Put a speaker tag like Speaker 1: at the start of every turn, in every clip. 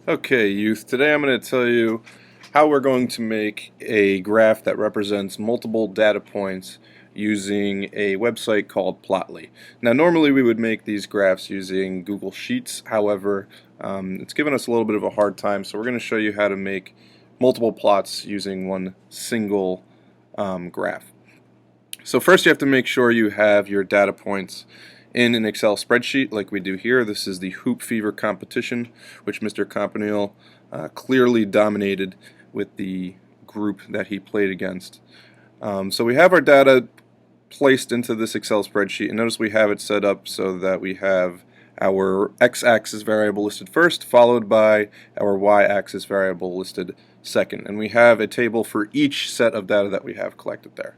Speaker 1: Okay, youth, today I'm going to tell you how we're going to make a graph that represents multiple data points using a website called Plotly. Now, normally we would make these graphs using Google Sheets. However, it's given us a little bit of a hard time, so we're going to show you how to make multiple plots using one single graph. So first you have to make sure you have your data points in an Excel spreadsheet like we do here. This is the Hoop Fever competition, which Mr. Campanile clearly dominated with the group that he played against. So we have our data placed into this Excel spreadsheet, and notice we have it set up so that we have our x-axis variable listed first, followed by our y-axis variable listed second. And we have a table for each set of data that we have collected there.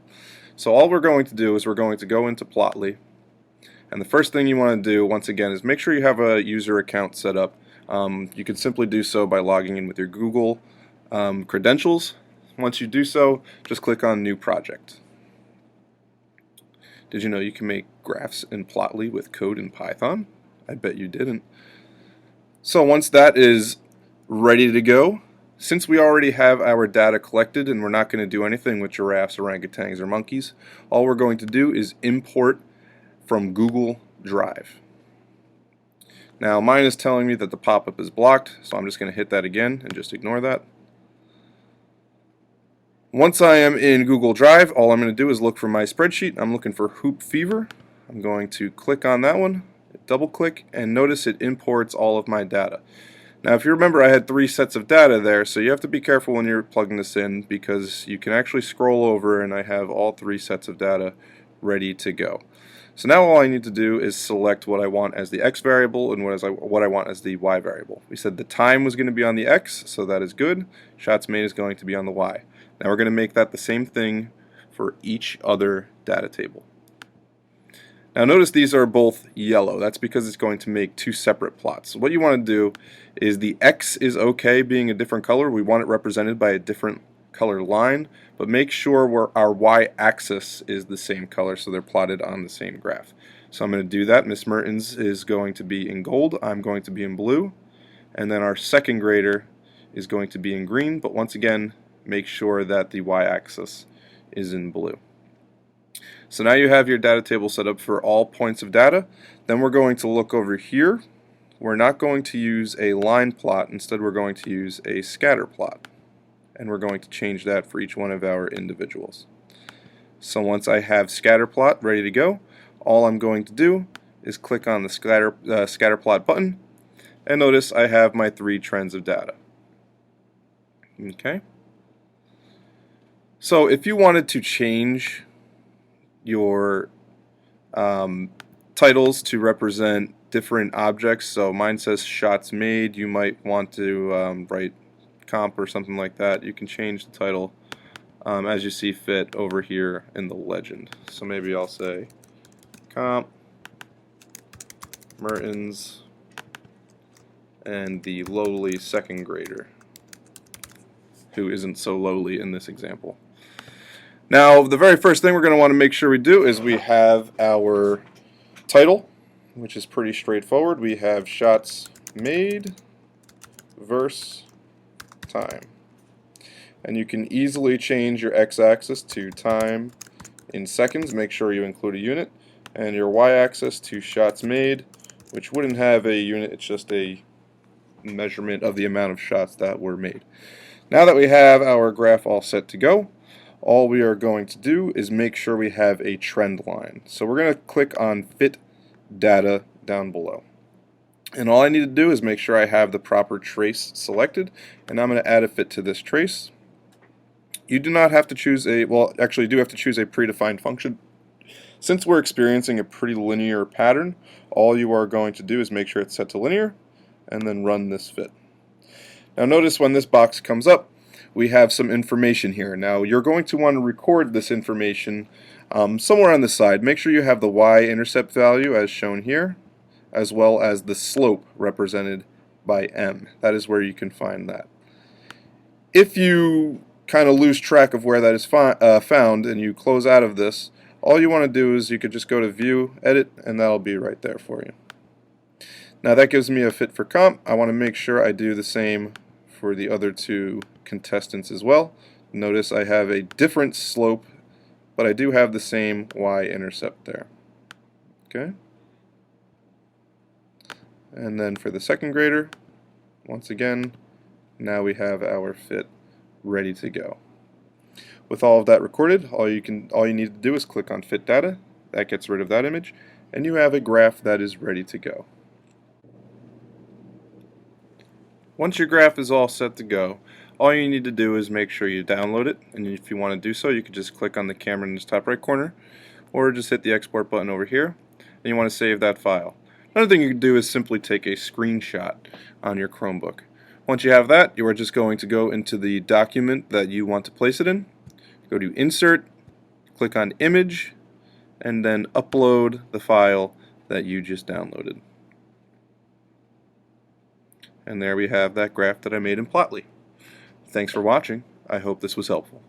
Speaker 1: So all we're going to do is we're going to go into Plotly, and the first thing you want to do, once again, is make sure you have a user account set up. You can simply do so by logging in with your Google credentials. Once you do so, just click on New Project. Did you know you can make graphs in Plotly with code in Python? I bet you didn't. So once that is ready to go, since we already have our data collected and we're not going to do anything with giraffes, orangutans, or monkeys, all we're going to do is import from Google Drive. Now mine is telling me that the pop-up is blocked, so I'm just going to hit that again and just ignore that. Once I am in Google Drive, all I'm going to do is look for my spreadsheet. I'm looking for Hoop Fever. I'm going to click on that one, double click, and notice it imports all of my data. Now if you remember, I had 3 sets of data there, so you have to be careful when you're plugging this in because you can actually scroll over and I have all 3 sets of data ready to go. So now all I need to do is select what I want as the x variable and what I want as the y variable. We said the time was going to be on the x, so that is good. Shots made is going to be on the y. Now we're going to make that the same thing for each other data table. Now notice these are both yellow. That's because it's going to make 2 separate plots. So what you want to do is the x is okay being a different color. We want it represented by a different color line, but make sure our y-axis is the same color so they're plotted on the same graph. So I'm going to do that. Miss Mertens is going to be in gold. I'm going to be in blue. And then our second grader is going to be in green, but once again, make sure that the y-axis is in blue. So now you have your data table set up for all points of data. Then we're going to look over here. We're not going to use a line plot. Instead, we're going to use a scatter plot. And we're going to change that for each one of our individuals. So once I have scatter plot ready to go, all I'm going to do is click on the scatter plot button, and notice I have my 3 trends of data. Okay. So if you wanted to change your titles to represent different objects, so mine says shots made, you might want to write comp or something like that. You can change the title as you see fit over here in the legend. So maybe I'll say comp Mertens and the lowly second grader, who isn't so lowly in this example. Now the very first thing we're going to want to make sure we do is we have our title, which is pretty straightforward. We have shots made versus time. And you can easily change your x-axis to time in seconds. Make sure you include a unit. And your y-axis to shots made, which wouldn't have a unit, it's just a measurement of the amount of shots that were made. Now that we have our graph all set to go, all we are going to do is make sure we have a trend line. So we're going to click on Fit Data down below. And all I need to do is make sure I have the proper trace selected, and I'm going to add a fit to this trace. You do not have to choose actually you do have to choose a predefined function. Since we're experiencing a pretty linear pattern, all you are going to do is make sure it's set to linear, and then run this fit. Now notice when this box comes up, we have some information here. Now you're going to want to record this information somewhere on the side. Make sure you have the y-intercept value as shown here, as well as the slope represented by m. That is where you can find that. If you kind of lose track of where that is found and you close out of this, all you want to do is you could just go to View, Edit, and that'll be right there for you. Now that gives me a fit for comp. I want to make sure I do the same for the other two contestants as well. Notice I have a different slope, but I do have the same y-intercept there. Okay. And then for the second grader, once again, now we have our fit ready to go. With all of that recorded, all you need to do is click on Fit Data. That gets rid of that image, and you have a graph that is ready to go. Once your graph is all set to go, all you need to do is make sure you download it, and if you want to do so, you can just click on the camera in the top right corner, or just hit the export button over here, and you want to save that file. Another thing you can do is simply take a screenshot on your Chromebook. Once you have that, you are just going to go into the document that you want to place it in, go to Insert, click on Image, and then upload the file that you just downloaded. And there we have that graph that I made in Plotly. Thanks for watching. I hope this was helpful.